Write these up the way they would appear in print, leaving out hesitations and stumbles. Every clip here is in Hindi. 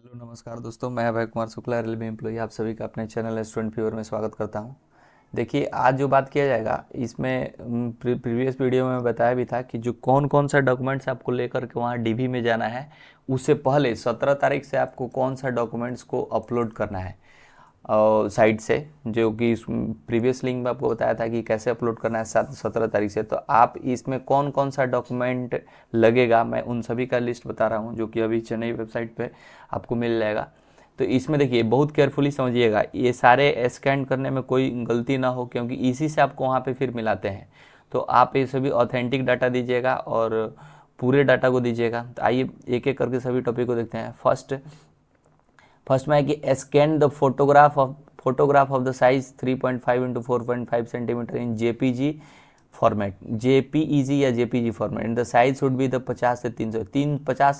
हेलो नमस्कार दोस्तों, मैं अभय कुमार शुक्ला रेलवे एम्प्लॉई आप सभी का अपने चैनल स्टूडेंट फीवर में स्वागत करता हूं। देखिए, आज जो बात किया जाएगा इसमें प्रीवियस वीडियो में बताया भी था कि जो कौन कौन सा डॉक्यूमेंट्स आपको लेकर के वहां डीबी में जाना है, उससे पहले 17 तारीख से आपको कौन सा डॉक्यूमेंट्स को अपलोड करना है साइट से, जो कि प्रीवियस लिंक में आपको बताया था कि कैसे अपलोड करना है 17 तारीख से। तो आप इसमें कौन कौन सा डॉक्यूमेंट लगेगा, मैं उन सभी का लिस्ट बता रहा हूँ, जो कि अभी चेन्नई वेबसाइट पे आपको मिल जाएगा। तो इसमें देखिए, बहुत केयरफुली समझिएगा, ये सारे स्कैन करने में कोई गलती ना हो, क्योंकि इसी से आपको वहाँ पे फिर मिलाते हैं। तो आप ये सभी ऑथेंटिक डाटा दीजिएगा और पूरे डाटा को दीजिएगा। तो आइए एक एक करके सभी टॉपिक को देखते हैं। फर्स्ट में है कि scan the photograph of the size 3.5 into 4.5 centimetre in JPG format, JPEG या JPG format. In the size should be the 50 से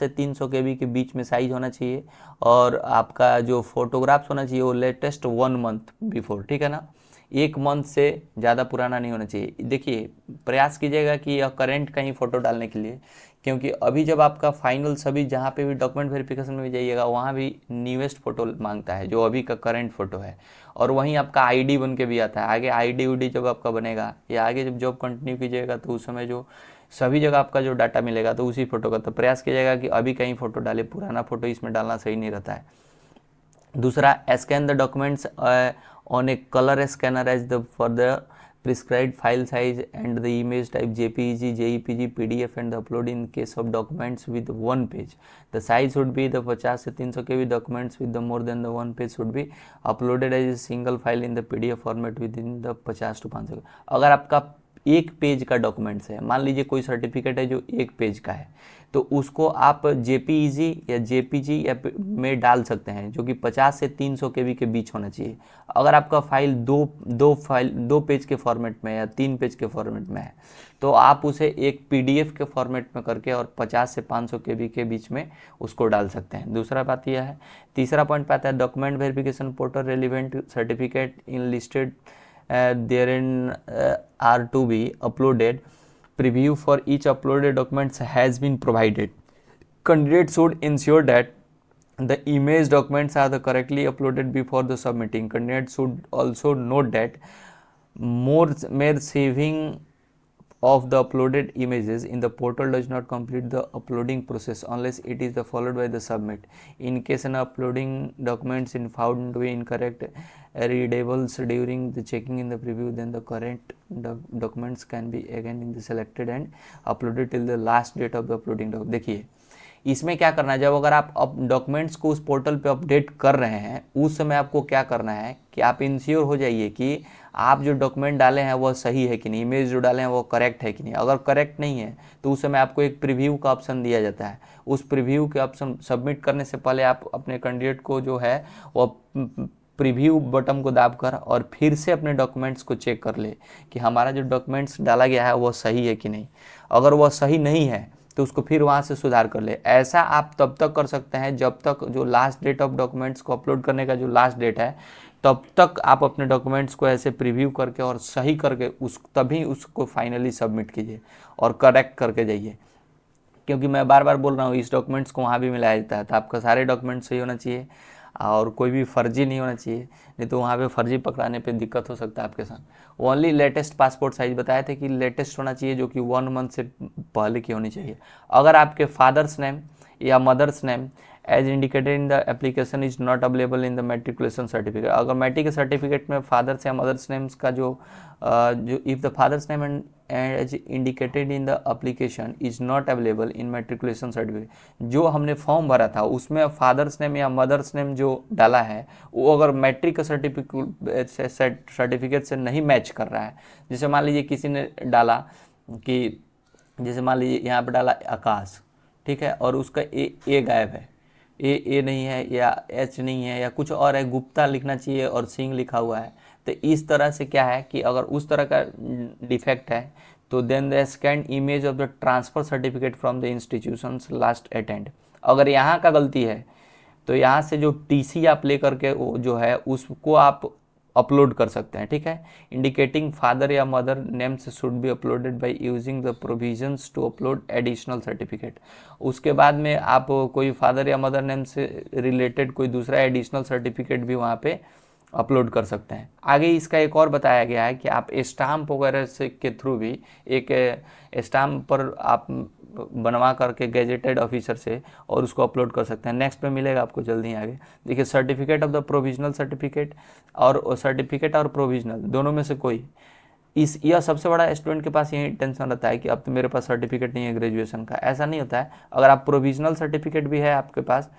300 केबी के बीच में साइज होना चाहिए। और आपका जो फोटोग्राफ्स होना चाहिए वो लेटेस्ट 1 मंथ बिफोर, ठीक है ना, 1 मंथ से ज़्यादा पुराना नहीं होना चाहिए। देखिए, प्रयास कीजिएगा कि यह करेंट कहीं फ़ोटो डालने के लिए, क्योंकि अभी जब आपका फाइनल सभी जहाँ पे भी डॉक्यूमेंट वेरिफिकेशन में भी जाइएगा, वहाँ भी न्यूएस्ट फ़ोटो मांगता है जो अभी का करंट फ़ोटो है। और वहीं आपका आईडी बन के भी आता है। आगे आईडी उडी जब आपका बनेगा या आगे जब जॉब कंटिन्यू कीजिएगा, तो उस समय जो सभी जगह आपका जो डाटा मिलेगा तो उसी फ़ोटो का। तो प्रयास कीजिएगा कि अभी कहीं फ़ोटो डाले, पुराना फ़ोटो इसमें डालना सही नहीं रहता है। दूसरा, scan the documents on a colour scanner as the for the prescribed file size and the image type JPEG, JPG, PDF and the upload in case of documents with one page. The size should be the 50 से 300 KB. Documents with the more than the one page should be uploaded as a single file in the PDF format within the 50 to 500। अगर आपका एक पेज का डॉक्यूमेंट्स है, मान लीजिए कोई सर्टिफिकेट है जो एक पेज का है, तो उसको आप जेपीईजी या जेपीजी या में डाल सकते हैं, जो कि 50 से 300 केबी के बीच होना चाहिए। अगर आपका फाइल दो पेज के फॉर्मेट में या 3 पेज के फॉर्मेट में है, तो आप उसे एक पीडीएफ के फॉर्मेट में करके और 50 से 500 केबी के बीच में उसको डाल सकते हैं। दूसरा बात यह है। तीसरा पॉइंट आता है, document verification portal relevant certificate in listed therein are to be uploaded. Preview for each uploaded documents has been provided. Candidates should ensure that the image documents are correctly uploaded before the submitting. Candidates should also note that mere saving of the uploaded images in the portal does not complete the uploading process unless it is followed by the submit. In case an uploading documents in found to be incorrect readables during the checking in the preview, then the correct documents can be again in the selected and uploaded till the last date of the uploading document. देखिए, इसमें क्या करना है, जब अगर आप डॉक्यूमेंट्स को उस पोर्टल पे अपडेट कर रहे हैं, उस समय आपको क्या करना है कि आप इंश्योर हो जाइए कि आप जो डॉक्यूमेंट डाले हैं वह सही है कि नहीं, इमेज जो डाले हैं वो करेक्ट है कि नहीं। अगर करेक्ट नहीं है तो उस समय आपको एक प्रीव्यू का ऑप्शन दिया जाता है। उस प्रीव्यू के ऑप्शन सबमिट करने से पहले आप अपने कैंडिडेट को जो है वो प्रीव्यू बटन को दाबकर और फिर से अपने डॉक्यूमेंट्स को चेक कर ले कि हमारा जो डॉक्यूमेंट्स डाला गया है वो सही है कि नहीं। अगर वह सही नहीं है तो उसको फिर वहाँ से सुधार कर ले। ऐसा आप तब तक कर सकते हैं जब तक जो लास्ट डेट ऑफ डॉक्यूमेंट्स को अपलोड करने का जो लास्ट डेट है, तब तक आप अपने डॉक्यूमेंट्स को ऐसे प्रीव्यू करके और सही करके तभी उसको फाइनली सबमिट कीजिए और करेक्ट करके जाइए। क्योंकि मैं बार बार बोल रहा हूँ, इस डॉक्यूमेंट्स को वहाँ भी मिलाया जाता है, तो आपका सारे डॉक्यूमेंट्स सही होना चाहिए और कोई भी फर्जी नहीं होना चाहिए, नहीं तो वहाँ पे फर्जी पकड़ाने पे दिक्कत हो सकता है आपके साथ। ओनली लेटेस्ट पासपोर्ट साइज बताए थे कि लेटेस्ट होना चाहिए, जो कि 1 मंथ से पहले की होनी चाहिए। अगर आपके फादर्स नेम या mother's name as indicated in the application is not available in the matriculation certificate, अगर मैट्रिक सर्टिफिकेट में फादर्स या मदर्स नेम्स का जो if the father's name and as indicated in the application is not available in matriculation certificate, जो हमने फॉर्म भरा था उसमें फादर्स नेम या मदर्स नेम जो डाला है वो अगर मैट्रिक सर्टिफिकेट से नहीं मैच कर रहा है, जैसे मान लीजिए किसी ने डाला कि, जैसे मान लीजिए यहाँ पर डाला आकाश, ठीक है, और उसका ए गायब है, ए नहीं है या एच नहीं है या कुछ और है, गुप्ता लिखना चाहिए और सिंह लिखा हुआ है। तो इस तरह से क्या है कि अगर उस तरह का डिफेक्ट है तो then the scan image of the transfer certificate from the institutions last attend. अगर यहाँ का गलती है तो यहाँ से जो टीसी आप ले करके वो जो है उसको आप अपलोड कर सकते हैं, ठीक है। इंडिकेटिंग फादर या mother names should be uploaded by using the provisions to upload additional certificate. उसके बाद में आप कोई फादर या मदर नेम से रिलेटेड कोई दूसरा एडिशनल सर्टिफिकेट भी वहाँ पे अपलोड कर सकते हैं। आगे इसका एक और बताया गया है कि आप स्टाम्प वगैरह से के थ्रू भी एक स्टाम्प पर आप बनवा करके गैजेटेड ऑफिसर से और उसको अपलोड कर सकते हैं। नेक्स्ट पे मिलेगा आपको जल्दी आगे। देखिए certificate of the provisional certificate और प्रोविजनल दोनों में से कोई यह सबसे बड़ा स्टूडेंट के पास यही टेंशन रहता है कि अब तो मेरे पास सर्टिफिकेट नहीं है ग्रेजुएशन का। ऐसा नहीं होता है, अगर आप प्रोविजनल सर्टिफिकेट भी है आपके पास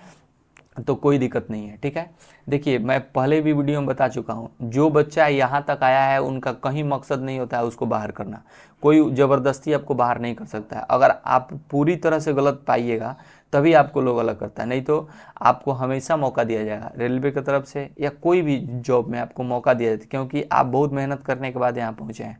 तो कोई दिक्कत नहीं है, ठीक है। देखिए मैं पहले भी वीडियो में बता चुका हूँ, जो बच्चा यहाँ तक आया है उनका कहीं मकसद नहीं होता है उसको बाहर करना। कोई ज़बरदस्ती आपको बाहर नहीं कर सकता है। अगर आप पूरी तरह से गलत पाइएगा तभी आपको लोग अलग करता है, नहीं तो आपको हमेशा मौका दिया जाएगा रेलवे की तरफ से या कोई भी जॉब में आपको मौका दिया जाता है, क्योंकि आप बहुत मेहनत करने के बाद यहाँ पहुँचे हैं,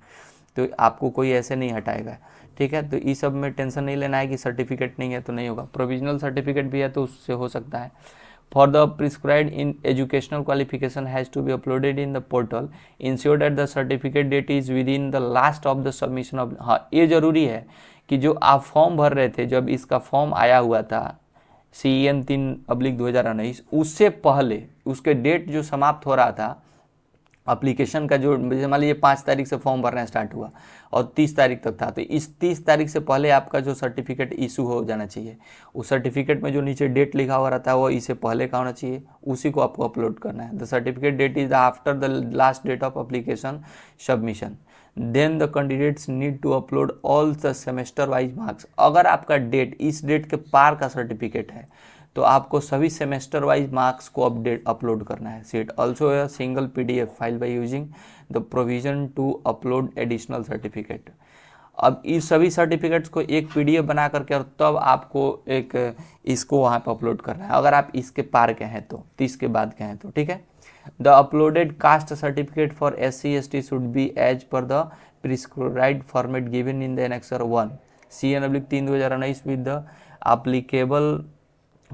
तो आपको कोई ऐसे नहीं हटाएगा, ठीक है। तो इस सब में टेंशन नहीं लेना है कि सर्टिफिकेट नहीं है तो नहीं होगा। प्रोविजनल सर्टिफिकेट भी है तो उससे हो सकता है। For the prescribed in educational qualification has to be uploaded in the portal. Ensure that the certificate date is within the last of the submission of। हाँ ये ज़रूरी है कि जो आप फॉर्म भर रहे थे, जब इसका फॉर्म आया हुआ था CEN 3/2019, उससे पहले उसके डेट जो समाप्त हो रहा था एप्लीकेशन का, जो मान लीजिए 5 तारीख से फॉर्म भरना स्टार्ट हुआ और 30 तारीख तक था, तो इस 30 तारीख से पहले आपका जो सर्टिफिकेट इशू हो जाना चाहिए। उस सर्टिफिकेट में जो नीचे डेट लिखा हुआ रहता है वो इससे पहले का होना चाहिए, उसी को आपको अपलोड करना है। The certificate date is after the last date of application submission. Then the candidates need to upload all the semester wise marks. अगर आपका डेट इस डेट के पार का सर्टिफिकेट है तो आपको सभी सेमेस्टर वाइज मार्क्स को अपलोड करना है। Seat also a single PDF file by using the provision to upload additional certificate. अब इस सभी सर्टिफिकेट्स को एक PDF बना करके और तब आपको एक इसको वहाँ पर अपलोड करना है, अगर आप इसके पार के हैं तो, 30 के बाद के हैं तो, ठीक है। The uploaded caste certificate for SC/ST should be as per the prescribed format given in the annexure 1 CN 3/2019 with the applicable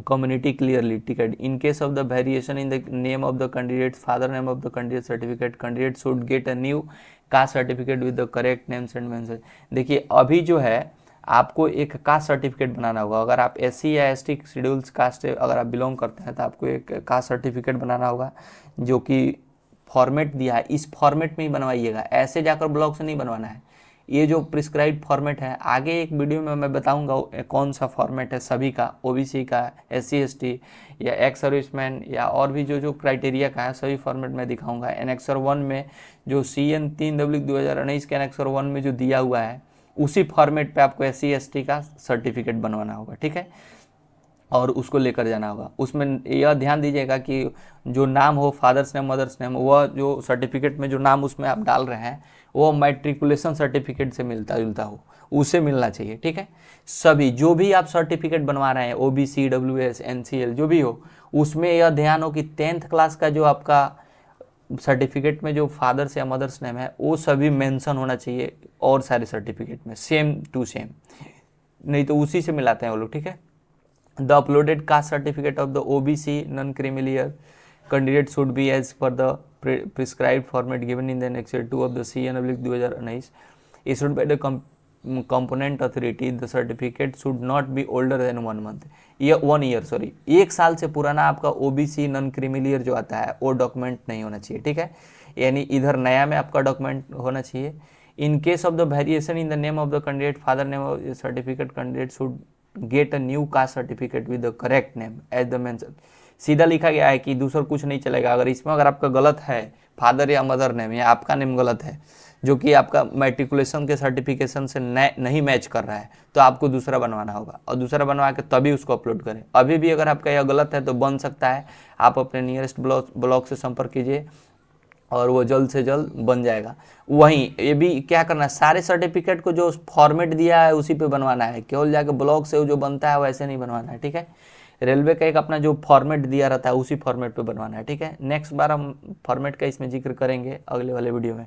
community clearly, ticket. In case of the variation in the name of the candidate's father name of the candidate certificate, candidate should get a new caste certificate with the correct names and mention। देखिए अभी जो है आपको एक कास्ट सर्टिफिकेट बनाना होगा। अगर आप SC या ST शेड्यूल्स कास्ट से अगर आप बिलोंग करते हैं तो आपको एक कास्ट सर्टिफिकेट बनाना होगा, जो कि फॉर्मेट दिया है इस फॉर्मेट में ही बनवाइएगा, ऐसे जाकर ब्लॉक से नहीं बनवाना है। ये जो प्रिस्क्राइब फॉर्मेट है, आगे एक वीडियो में मैं बताऊंगा कौन सा फॉर्मेट है सभी का, OBC का, SC/ST या एक्स सर्विसमैन या और भी जो क्राइटेरिया का है, सभी फॉर्मेट में दिखाऊंगा। एनेक्सर 1 में जो CN 3/2019 के एनेक्सर 1 में जो दिया हुआ है उसी फॉर्मेट पे आपको SC/ST का सर्टिफिकेट बनवाना होगा, ठीक है, और उसको लेकर जाना होगा। उसमें यह ध्यान दीजिएगा कि जो नाम हो, फादर्स नेम, मदर्स नेम, वह जो सर्टिफिकेट में जो नाम उसमें आप डाल रहे हैं वो मैट्रिकुलेशन सर्टिफिकेट से मिलता जुलता हो, उसे मिलना चाहिए, ठीक है। सभी जो भी आप सर्टिफिकेट बनवा रहे हैं OBC, WS, NCL जो भी हो, उसमें यह ध्यान हो कि 10th क्लास का जो आपका सर्टिफिकेट में जो फादर्स या मदर्स नेम है वो सभी मेंशन होना चाहिए और सारे सर्टिफिकेट में सेम टू सेम, नहीं तो उसी से मिलाते हैं वो लोग, ठीक है। The uploaded caste certificate of the OBC non-creamier candidate should be as per the prescribed format given in the Annex 2 of the CN 2019 issued by the component authority. The certificate should not be older than 1 month। ये 1 year सॉरी 1 साल से पुराना आपका OBC non-creamier जो आता है वो डॉक्यूमेंट नहीं होना चाहिए, ठीक है। यानी इधर नया में आपका डॉक्यूमेंट होना चाहिए। In case of the variation in the name of the candidate, father name of the certificate, candidate should get a new caste certificate with the correct name as the mention. सीधा लिखा गया है कि दूसरा कुछ नहीं चलेगा। अगर इसमें अगर आपका गलत है फादर या मदर नेम या आपका नेम गलत है जो कि आपका मैट्रिकुलेशन के सर्टिफिकेशन से नहीं मैच कर रहा है तो आपको दूसरा बनवाना होगा और दूसरा बनवा के तभी उसको अपलोड करें। अभी भी अगर आपका यह गलत है तो बन सकता है, आप अपने नियरेस्ट ब्लॉक से संपर्क कीजिए और वो जल्द से जल्द बन जाएगा। वहीं ये भी क्या करना है, सारे सर्टिफिकेट को जो फॉर्मेट दिया है उसी पे बनवाना है, केवल जाके ब्लॉक से जो बनता है वैसे नहीं बनवाना है, ठीक है। रेलवे का एक अपना जो फॉर्मेट दिया रहता है उसी फॉर्मेट पे बनवाना है, ठीक है। नेक्स्ट बार हम फॉर्मेट का इसमें जिक्र करेंगे अगले वाले वीडियो में।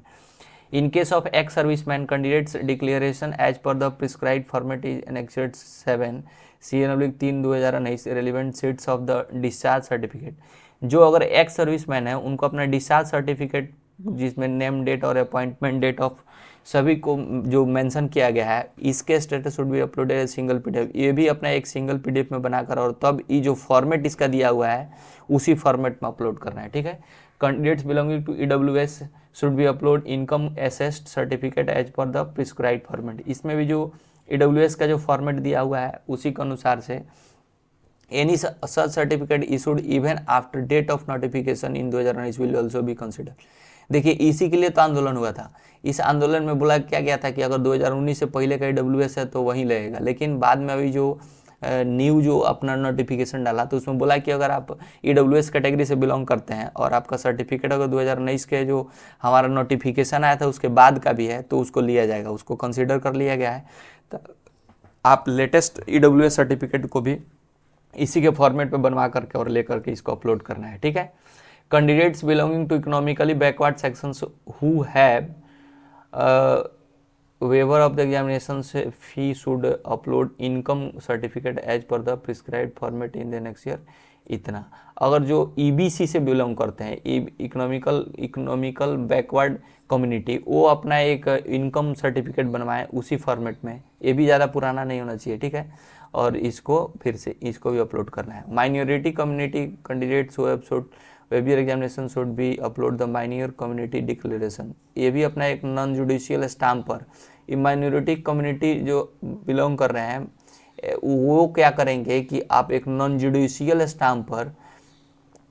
In case of ex serviceman candidates declaration as per the prescribed format is annexed 7 CN 3/2019 relevant sheets of the discharge certificate. जो अगर एक्स सर्विसमैन है उनको अपना डिस्चार्ज सर्टिफिकेट जिसमें नेम डेट और अपॉइंटमेंट डेट ऑफ सभी को जो मेंशन किया गया है, इसके status should be uploaded as single PDF. ये भी अपना एक सिंगल पीडीएफ में बनाकर और तब ये जो फॉर्मेट इसका दिया हुआ है उसी फॉर्मेट में अपलोड करना है, ठीक है। Candidates belonging to EWS should be upload income assessed certificate as per the prescribe format. इसमें भी जो ईडब्ल्यूएस का जो फॉर्मेट दिया हुआ है उसी के अनुसार से any such certificate issued even after date of notification in 2019 will also be consider. देखिए इसी के लिए तो आंदोलन हुआ था। इस आंदोलन में बोला क्या गया था कि अगर 2019 से पहले का ईडब्ल्यूएस है तो वहीं लगेगा, लेकिन बाद में अभी जो न्यू जो अपना नोटिफिकेशन डाला तो उसमें बोला कि अगर आप ईडब्ल्यूएस कैटेगरी से बिलोंग करते हैं और आपका सर्टिफिकेट अगर 2019 के जो हमारा नोटिफिकेशन आया था उसके बाद का भी है तो उसको लिया जाएगा, उसको कंसिडर कर लिया गया है। तो आप लेटेस्ट ईडब्ल्यूएस सर्टिफिकेट को भी इसी के फॉर्मेट पे बनवा करके और लेकर के इसको अपलोड करना है, ठीक है। Candidates belonging to economically backward sections who have waiver of the examination से fee should upload income certificate as per the prescribed format in the next year. इतना अगर जो ईबीसी से बिलोंग करते हैं, इकोनॉमिकल बैकवर्ड कम्युनिटी, वो अपना एक इनकम सर्टिफिकेट बनवाएं उसी फॉर्मेट में, ये भी ज़्यादा पुराना नहीं होना चाहिए, ठीक है। और इसको फिर से इसको भी अपलोड करना है। Minority community candidates who have should waiver examination should be upload the minor community declaration. ये भी अपना एक नॉन जुडिशियल स्टैम्प पर, ये माइनॉरिटी कम्युनिटी जो बिलोंग कर रहे हैं वो क्या करेंगे कि आप एक नॉन जुडिशियल स्टैम्प पर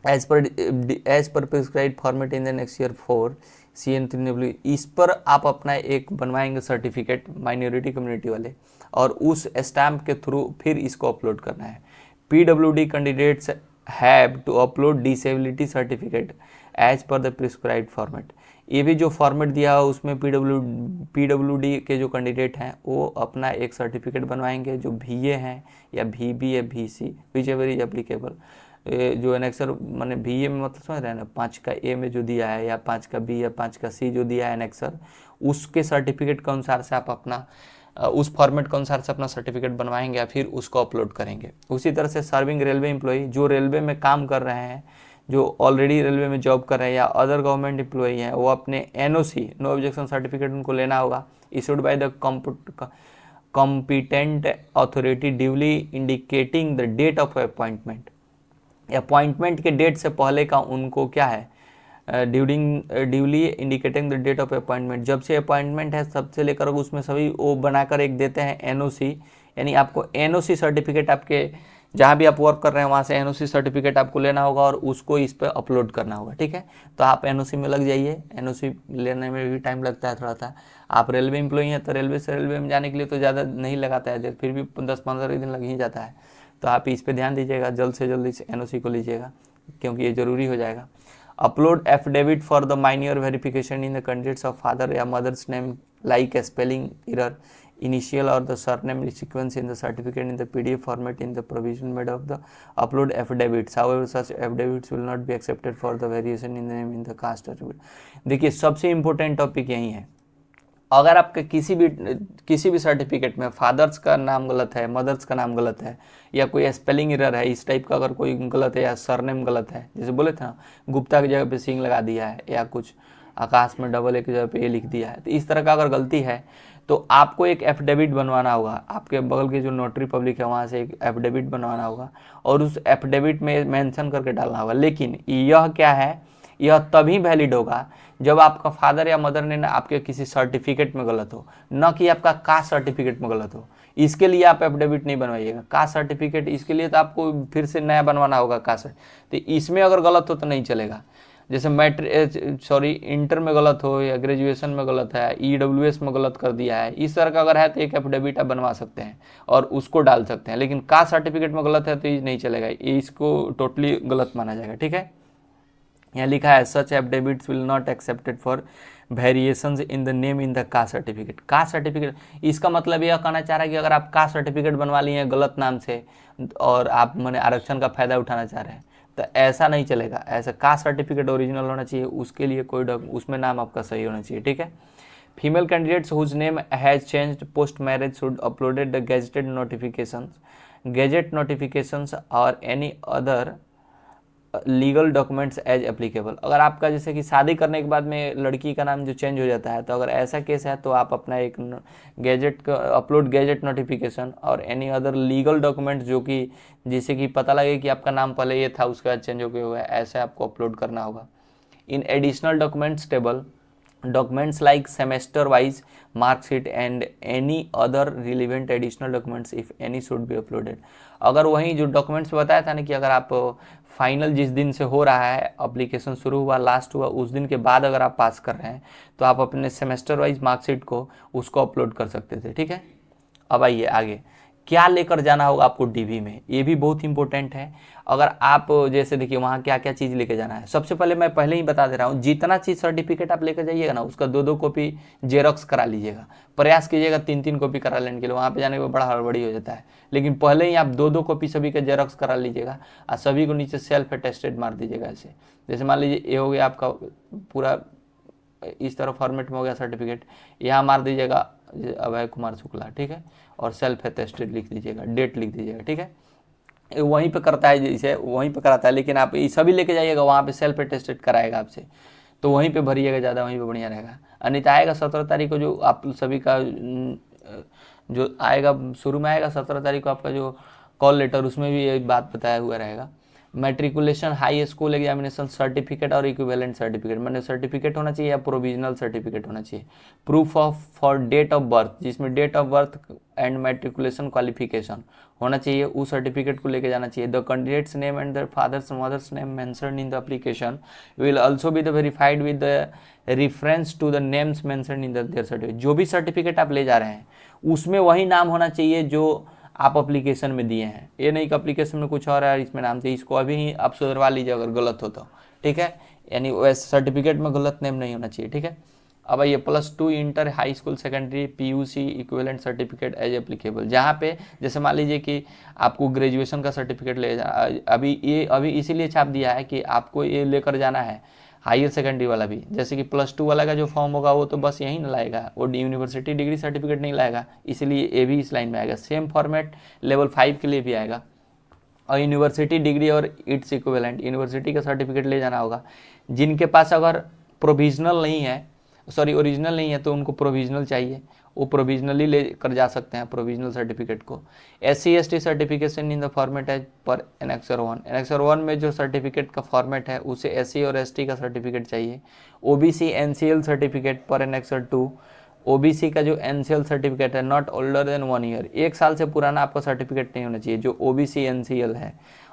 as per prescribed format in the next year for CN3W, इस पर आप अपना एक बनवाएंगे सर्टिफिकेट माइनॉरिटी कम्युनिटी वाले और उस स्टैम्प के थ्रू फिर इसको अपलोड करना है। PWD candidates have to upload disability certificate as per the prescribed format. ये भी जो फॉर्मेट दिया है उसमें PWD के जो कैंडिडेट हैं वो अपना एक सर्टिफिकेट बनवाएंगे जो VA हैं या VB या VC which ever is applicable. जो एनेक्सर माने VA में मतलब समझ रहे हैं ना, 5 का A में जो दिया है या 5 का B या 5 का C जो दिया है एनेक्सर, उसके सर्टिफिकेट के अनुसार से आप अपना उस फॉर्मेट के अनुसार से अपना सर्टिफिकेट बनवाएंगे या फिर उसको अपलोड करेंगे। उसी तरह से सर्विंग रेलवे एम्प्लॉई, जो रेलवे में काम कर रहे हैं, जो ऑलरेडी रेलवे में जॉब कर रहे हैं या अदर गवर्नमेंट एम्प्लॉई हैं, वो अपने NOC नो ऑब्जेक्शन सर्टिफिकेट उनको लेना होगा issued by the competent authority duly indicating the date of appointment. Appointment के डेट से पहले का उनको क्या है, duly indicating the date of appointment. जब से अपॉइंटमेंट है तब से लेकर उसमें सभी वो बनाकर एक देते हैं NOC, यानी आपको NOC सर्टिफिकेट आपके जहाँ भी आप वर्क कर रहे हैं वहाँ से NOC सर्टिफिकेट आपको लेना होगा और उसको इस पर अपलोड करना होगा, ठीक है। तो आप NOC में लग जाइए, NOC लेने में भी टाइम लगता है थोड़ा सा। आप रेलवे एम्प्लॉई हैं तो रेलवे से रेलवे में जाने के लिए तो ज़्यादा नहीं लगाता है, फिर भी 10-15 दिन लग ही जाता है। तो आप इस पर ध्यान दीजिएगा, जल्द से जल्द इस NOC को लीजिएगा क्योंकि ये ज़रूरी हो जाएगा। Upload affidavit for the minor verification in the candidates of father या mother's name like spelling error, initial or the surname sequence in the certificate in the PDF format in the provision made of the upload affidavits. However, such affidavits will not be accepted for the variation in the name in the caste certificate. देखिए सबसे इम्पोर्टेंट टॉपिक यही है। अगर आपके किसी भी सर्टिफिकेट में फादर्स का नाम गलत है, मदर्स का नाम गलत है या कोई स्पेलिंग एरर है, इस टाइप का अगर कोई गलत है या सरनेम गलत है, जैसे बोले थे ना गुप्ता की जगह पे सिंह लगा दिया है या कुछ आकाश में डबल A की जगह पे A लिख दिया है, तो इस तरह का अगर गलती है तो आपको एक एफिडेविट बनवाना होगा। आपके बगल के जो नोटरी पब्लिक है वहाँ से एक एफिडेविट बनवाना होगा और उस एफिडेविट में मेंशन करके डालना होगा। लेकिन यह क्या है, यह तभी वैलिड होगा जब आपका फादर या मदर ने आपके किसी सर्टिफिकेट में गलत हो, न कि आपका कास्ट सर्टिफिकेट में गलत हो। इसके लिए आप एफिडेविट नहीं बनवाइएगा। कास्ट सर्टिफिकेट इसके लिए तो आपको फिर से नया बनवाना होगा कास्ट। तो इसमें अगर गलत हो तो नहीं चलेगा। जैसे इंटर में गलत हो या ग्रेजुएशन में गलत है, EWS में गलत कर दिया है, इस तरह का अगर है तो एक एफिडेविट आप बनवा सकते हैं और उसको डाल सकते हैं। लेकिन कास्ट सर्टिफिकेट में गलत है तो ये नहीं चलेगा, ये इसको टोटली गलत माना जाएगा, ठीक है। यहाँ लिखा है such affidavits will not accepted for variations in the name in the caste certificate. Caste certificate, इसका मतलब यह कहना चाह रहा है कि अगर आप कास्ट सर्टिफिकेट बनवा लिए हैं गलत नाम से और आप माने आरक्षण का फायदा उठाना चाह रहे हैं तो ऐसा नहीं चलेगा। ऐसा कास्ट सर्टिफिकेट ओरिजिनल होना चाहिए, उसके लिए कोई उसमें नाम आपका सही होना चाहिए, ठीक है। Female candidates whose name has changed post marriage should uploaded the gazetted notifications और any other legal documents as applicable. अगर आपका जैसे कि शादी करने के बाद में लड़की का नाम जो चेंज हो जाता है, तो अगर ऐसा केस है तो आप अपना एक गैजेट का अपलोड गैजेट नोटिफिकेशन और एनी अदर लीगल डॉक्यूमेंट जो कि जिससे कि पता लगे कि आपका नाम पहले ये था उसके बाद चेंज हो गया हुआ है, ऐसे आपको अपलोड करना होगा। In additional documents table documents like semester wise marksheet and any other relevant additional documents if any should be uploaded। अगर वहीं जो डॉक्यूमेंट्स बताया था ना कि अगर आप फाइनल जिस दिन से हो रहा है, एप्लीकेशन शुरू हुआ लास्ट हुआ उस दिन के बाद अगर आप पास कर रहे हैं तो आप अपने सेमेस्टर वाइज मार्कशीट को उसको अपलोड कर सकते थे। ठीक है, अब आइए आगे क्या लेकर जाना होगा आपको डीवी में, ये भी बहुत इंपॉर्टेंट है। अगर आप जैसे देखिए वहाँ क्या क्या चीज़ लेके जाना है, सबसे पहले मैं पहले ही बता दे रहा हूँ, जितना चीज़ सर्टिफिकेट आप लेकर जाइएगा ना उसका 2-2 कॉपी जेरॉक्स करा लीजिएगा। प्रयास कीजिएगा 3-3 कॉपी करा लेने के लिए, वहाँ पे जाने के बड़ा हड़बड़ी हो जाता है। लेकिन पहले ही आप 2-2 कॉपी सभी का जेरॉक्स करा लीजिएगा और सभी को नीचे सेल्फ अटेस्टेड मार दीजिएगा। ऐसे जैसे मान लीजिए ये हो गया आपका पूरा इस तरह फॉर्मेट में हो गया सर्टिफिकेट, यहाँ मार दीजिएगा अभय कुमार शुक्ला, ठीक है, और सेल्फ अटेस्टेड लिख दीजिएगा, डेट लिख दीजिएगा। ठीक है, वहीं पे करता है, जैसे वहीं पे कराता है, लेकिन आप ये सभी लेके जाइएगा वहाँ पे सेल्फ अटेस्टेड कराएगा आपसे, तो वहीं पे भरिएगा, ज़्यादा वहीं पे बढ़िया रहेगा। अन्यथा आएगा 17 तारीख को जो आप सभी का जो आएगा शुरू में आएगा 17 तारीख को आपका जो कॉल लेटर, उसमें भी एक बात बताया हुआ रहेगा। Matriculation high school examination certificate और इक्विवेलेंट सर्टिफिकेट, मैंने सर्टिफिकेट होना चाहिए या प्रोविजनल सर्टिफिकेट होना चाहिए। Proof of for date of birth, जिसमें date of birth and matriculation qualification होना चाहिए, उस सर्टिफिकेट को लेके जाना चाहिए। The candidate's name and their father's mother's name mentioned in the application will also be the verified with the reference to the names mentioned in their certificate. जो भी सर्टिफिकेट आप ले जा रहे हैं उसमें वही नाम होना चाहिए जो आप एप्लीकेशन में दिए हैं। ये नहीं कि एप्लीकेशन में कुछ और है इसमें नाम चाहिए, इसको अभी ही आप सुधरवा लीजिए अगर गलत हो तो। ठीक है, यानी वैसे सर्टिफिकेट में गलत नेम नहीं होना चाहिए। ठीक है, अब ये +2 inter high school secondary PUC equivalent certificate as applicable, जहाँ पे जैसे मान लीजिए कि आपको ग्रेजुएशन का सर्टिफिकेट ले अभी इसीलिए छाप दिया है कि आपको ये लेकर जाना है हायर सेकेंडरी वाला भी। जैसे कि +2 वाला का जो फॉर्म होगा वो तो बस यही ना लाएगा, वो यूनिवर्सिटी डिग्री सर्टिफिकेट नहीं लाएगा, इसलिए ये भी इस लाइन में आएगा। सेम फॉर्मेट लेवल 5 के लिए भी आएगा। और यूनिवर्सिटी डिग्री और इट्स इक्विवेलेंट, यूनिवर्सिटी का सर्टिफिकेट ले जाना होगा। जिनके पास अगर प्रोविजनल नहीं है, ओरिजिनल नहीं है, तो उनको प्रोविजनल चाहिए, वो प्रोविजनली ले कर जा सकते हैं प्रोविजनल सर्टिफिकेट को। SC/ST certification in the format as per annexure 1, annexure 1 में जो सर्टिफिकेट का फॉर्मेट है उसे SC और ST का सर्टिफिकेट चाहिए। OBC NCL सर्टिफिकेट पर एनेक्सर 2, OBC का जो NCL सर्टिफिकेट है नॉट ओल्डर देन 1 ईयर, 1 साल से पुराना आपका सर्टिफिकेट नहीं होना चाहिए जो OBC NCL है।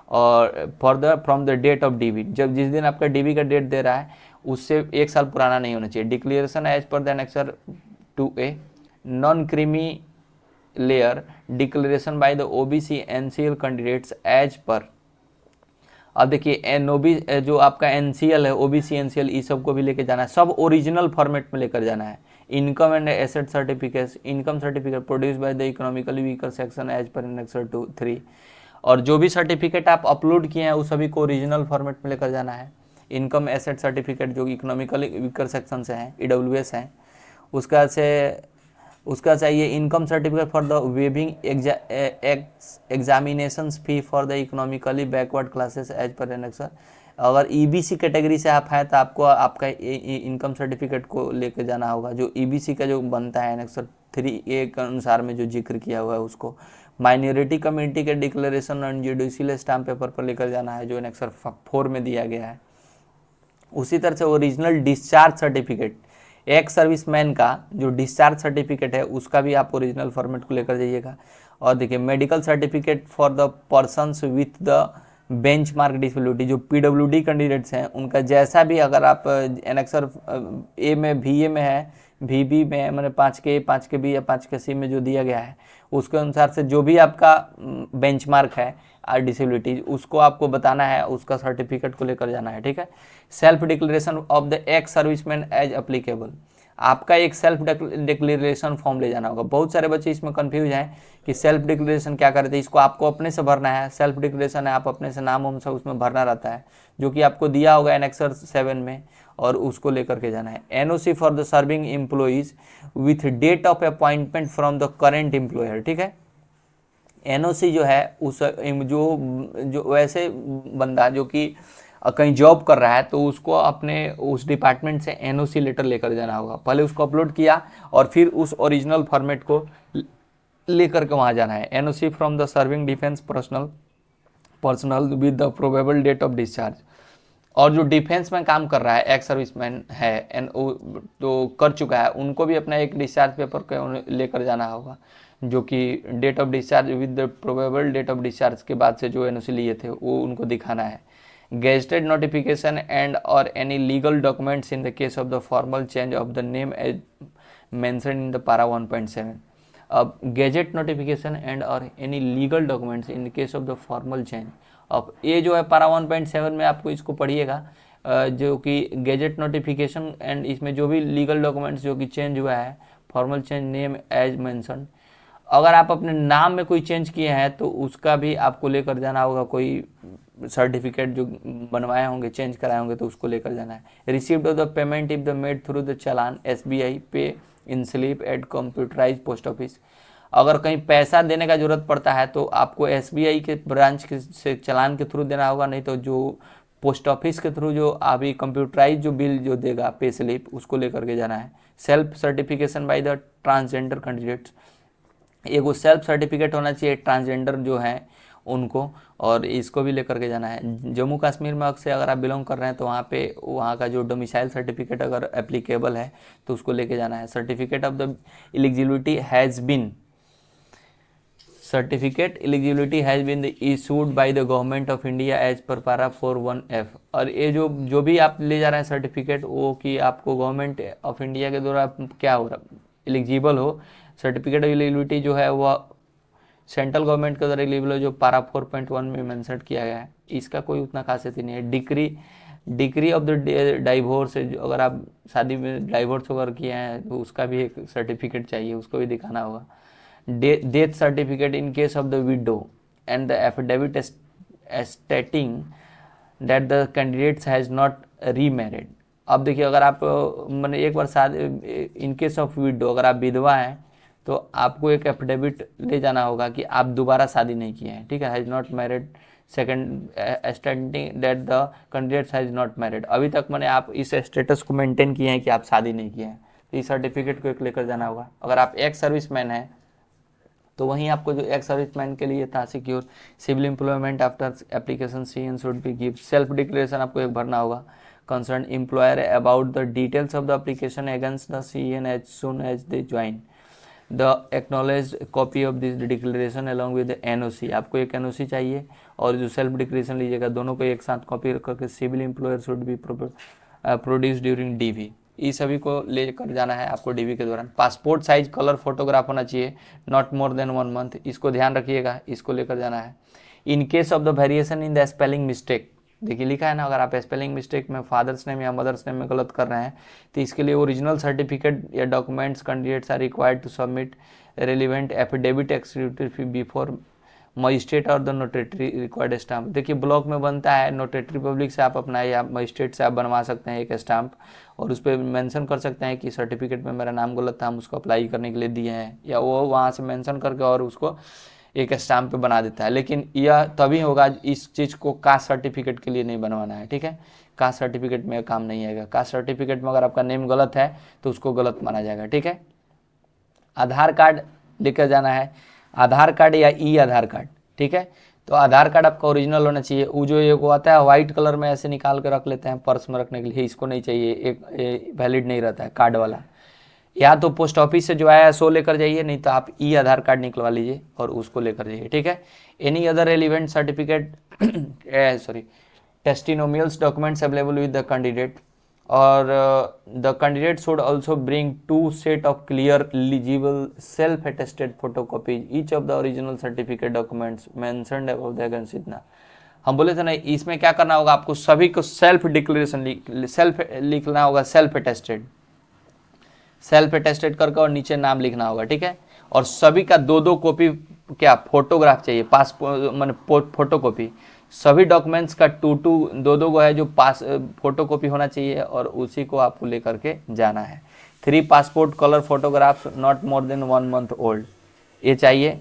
और from the date of DB, जब जिस दिन आपका DB का डेट दे रहा है उससे 1 साल पुराना नहीं होना चाहिए। Declaration as per the annexure 2A, non creamy layer declaration by the OBC NCL candidates as per. अब देखिए NOB जो आपका NCL है, OBC NCL, ये सब को भी लेके जाना है, सब ओरिजिनल फॉर्मेट में लेकर जाना है। Income and asset certificate, income certificate produce by the economically weaker section as per annexure 3। और जो भी सर्टिफिकेट आप अपलोड किए हैं उस सभी को ओरिजिनल फॉर्मेट में लेकर जाना है। इनकम एसेट सर्टिफिकेट जो इकोनॉमिकली वीकर सेक्शन से हैं, EWS हैं, उसका चाहिए। Income certificate for the waiving examinations fee for the economically backward classes as per annexure. अगर EBC कैटेगरी से आप हैं तो आपको आपका इनकम सर्टिफिकेट को लेकर जाना होगा, जो EBC का जो बनता है एनेक्सर 3A के अनुसार में जो जिक्र किया हुआ है उसको। माइनॉरिटी कम्युनिटी के डिक्लेरेशन और जुडिशियल स्टाम्प पेपर पर लेकर जाना है जो एनेक्सर 4 में दिया गया है। उसी तरह से original discharge certificate, ex serviceman का जो डिस्चार्ज सर्टिफिकेट है उसका भी आप ओरिजिनल फॉर्मेट को लेकर जाइएगा। और देखिए medical certificate for the persons with the benchmark disability, जो PWD कैंडिडेट्स हैं उनका जैसा भी, अगर आप एनेक्सर A में VA में है, VB में मैंने 5K, 5KB या 5KC में जो दिया गया है उसके अनुसार से जो भी आपका बेंचमार्क है डिसेबिलिटी उसको आपको बताना है, उसका सर्टिफिकेट को लेकर जाना है। ठीक है, self declaration of the ex serviceman as applicable, आपका एक सेल्फ डिक्लेरेशन फॉर्म ले जाना होगा। बहुत सारे बच्चे इसमें कंफ्यूज हैं कि सेल्फ डिक्लेरेशन क्या करते हैं, इसको आपको अपने से भरना है। सेल्फ डिक्लेरेशन है आप अपने से नाम सब उसमें भरना रहता है, जो कि आपको दिया होगा एनेक्सर 7 में, और उसको लेकर के जाना है। NOC for the serving employees with date of appointment from the current employer. ठीक है, NOC जो है उस जो वैसे बंदा जो कि कहीं जॉब कर रहा है तो उसको अपने उस डिपार्टमेंट से एनओसी लेटर लेकर जाना होगा। पहले उसको अपलोड किया और फिर उस ओरिजिनल फॉर्मेट को लेकर के वहाँ जाना है। NOC from the serving defence personnel with the probable date of discharge. और जो डिफेंस में काम कर रहा है, एक्स सर्विसमैन है तो कर चुका है, उनको भी अपना एक डिस्चार्ज पेपर लेकर जाना होगा, जो कि date of discharge with the probable date of discharge के बाद से जो एनओसी लिए थे वो उनको दिखाना है। गेजेटेड नोटिफिकेशन एंड और any legal documents in the case of the formal change of the name as mention in the para 1.7। अब गेजेट नोटिफिकेशन एंड और any legal documents in the case of the formal change. अब ये जो है पारा 1.7 में आपको इसको पढ़िएगा, जो कि गेजेट नोटिफिकेशन एंड इसमें जो भी लीगल डॉक्यूमेंट्स जो कि चेंज हुआ है, formal change name as mention. अगर आप अपने नाम में कोई चेंज किए हैं तो उसका भी आपको लेकर जाना होगा, कोई सर्टिफिकेट जो बनवाए होंगे, चेंज कराए होंगे तो उसको लेकर जाना है। Received of the payment if the made through the challan SBI pay in slip at computerize post office. अगर कहीं पैसा देने का जरूरत पड़ता है तो आपको SBI के ब्रांच से चालान के थ्रू देना होगा, नहीं तो जो पोस्ट ऑफिस के थ्रू जो अभी कंप्यूटराइज जो बिल जो देगा पे स्लिप, उसको लेकर के जाना है। Self certification by the transgender candidates. एगो सेल्फ सर्टिफिकेट होना चाहिए ट्रांसजेंडर जो है उनको, और इसको भी लेकर के जाना है। जम्मू कश्मीर में अक्सर अगर आप बिलोंग कर रहे हैं तो वहाँ का जो डोमिसाइल सर्टिफिकेट अगर एप्लीकेबल है तो उसको लेके जाना है। Certificate of the eligibility has been issued by the government of India as per para 4(1)(f। और ये जो भी आप ले जा रहे हैं सर्टिफिकेट, वो कि आपको गवर्नमेंट ऑफ इंडिया के द्वारा क्या हो रहा एलिजिबल हो। सर्टिफिकेट ऑफ एलिजिबिलिटी जो है वह सेंट्रल गवर्नमेंट के द्वारा एलिजिबल हो, जो पारा 4.1 में मेंशन किया गया है। इसका कोई उतना खासियत ही नहीं है। डिक्री ऑफ द डाइवोर्स, अगर आप शादी में डाइवोर्स अगर किए हैं तो उसका भी एक सर्टिफिकेट चाहिए, उसको भी दिखाना होगा। Death certificate in case of the widow and the affidavit stating that the candidates has not remarried. अब देखिए, अगर आप मैंने एक बार शादी, इन केस ऑफ विडो, अगर आप विधवा हैं तो आपको एक एफिडेविट ले जाना होगा कि आप दोबारा शादी नहीं किए हैं, ठीक है। Has not married, second stating that the candidates has not married. अभी तक मैंने आप इस स्टेटस को मेंटेन किए हैं कि आप शादी नहीं किए हैं, तो इस सर्टिफिकेट को एक लेकर जाना होगा। अगर आप एक्स सर्विसमैन हैं तो वहीं आपको जो एक्स सर्विसमैन के लिए था secure civil employment after application CN should be give. Self declaration आपको एक भरना होगा। Concern employer about the details of the application against the CN as soon as they join. The acknowledge copy of this declaration along with NOC। आपको एक NOC चाहिए और जो सेल्फ डिक्लेरेशन लीजिएगा, दोनों को एक साथ कॉपी करके civil employer should be produce during DV। इस सभी को लेकर जाना है आपको DV के दौरान। पासपोर्ट साइज कलर फोटोग्राफ होना चाहिए, नॉट मोर देन 1 मंथ, इसको ध्यान रखिएगा, इसको लेकर जाना है। In case of the variation in the spelling mistake, देखिए लिखा है ना, अगर आप स्पेलिंग मिस्टेक में फादर्स नेम या मदर्स नेम में गलत कर रहे हैं तो इसके लिए ओरिजिनल सर्टिफिकेट या documents candidates are required to submit relevant affidavit executive before magistrate और द नोटेटरी रिक्वायर्ड स्टाम्प। देखिए, ब्लॉक में बनता है, नोटेटरी पब्लिक से आप अपना या मजिस्ट्रेट से आप बनवा सकते हैं एक स्टाम्प, और उस पर मेंशन कर सकते हैं कि सर्टिफिकेट में मेरा नाम गलत था, हम उसको अप्लाई करने के लिए दिए हैं, या वो वहाँ से मेंशन करके और उसको एक स्टाम्प पे बना देता है। लेकिन यह तभी होगा, इस चीज़ को कास्ट सर्टिफिकेट के लिए नहीं बनवाना है, ठीक है। कास्ट सर्टिफिकेट में काम नहीं आएगा। कास्ट सर्टिफिकेट में अगर आपका नेम गलत है तो उसको गलत माना जाएगा, ठीक है। आधार कार्ड लेकर जाना है, आधार कार्ड या आधार कार्ड, ठीक है। तो आधार कार्ड आपका ओरिजिनल होना चाहिए। वो जो एक आता है वाइट कलर में ऐसे निकाल के रख लेते हैं पर्स में रखने के लिए, इसको नहीं चाहिए, एक वैलिड नहीं रहता है कार्ड वाला। या तो पोस्ट ऑफिस से जो आया सो लेकर जाइए, नहीं तो आप आधार कार्ड निकलवा लीजिए और उसको लेकर जाइए, ठीक है। Any other relevant certificate testimonials documents available with the candidate, और the candidate should also bring 2 set of clear eligible self attested photocopies each of the original certificate documents mentioned above the against. इतना हम बोले थे ना, इसमें क्या करना होगा आपको, सभी को सेल्फ डिक्लेरेशन सेल्फ लिखना होगा, सेल्फ अटेस्टेड करके और नीचे नाम लिखना होगा, ठीक है। और सभी का 2-2 कॉपी क्या फोटोग्राफ चाहिए, पासपोर्ट मान फोटोकॉपी। सभी डॉक्यूमेंट्स का 2-2 गो है जो पास फोटोकॉपी होना चाहिए, और उसी को आपको लेकर के जाना है। 3 passport colour photographs not more than 1 month old, ये चाहिए।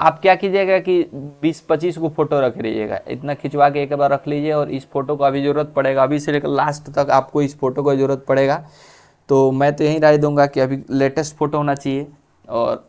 आप क्या कीजिएगा कि 20-25 को फोटो रख लीजिएगा, इतना खिंचवा के एक बार रख लीजिए। और इस फोटो को अभी ज़रूरत पड़ेगा, अभी से लेकर लास्ट तक आपको इस फोटो को ज़रूरत पड़ेगा। तो मैं तो यही राय दूंगा कि अभी लेटेस्ट फोटो होना चाहिए। और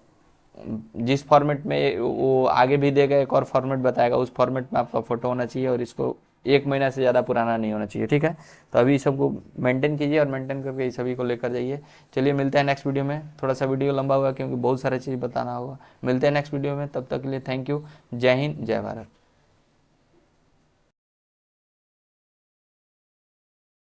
जिस फॉर्मेट में वो आगे भी देगा, एक और फॉर्मेट बताएगा, उस फॉर्मेट में आपका फ़ोटो होना चाहिए। और इसको 1 महीना से ज़्यादा पुराना नहीं होना चाहिए, ठीक है। तो अभी सबको मेंटेन कीजिए और मेंटेन करके इस सभी को लेकर जाइए। चलिए मिलते हैं नेक्स्ट वीडियो में। थोड़ा सा वीडियो लंबा होगा क्योंकि बहुत सारी चीज़ बताना होगा। मिलते हैं नेक्स्ट वीडियो में, तब तक के लिए थैंक यू। जय हिंद, जय भारत।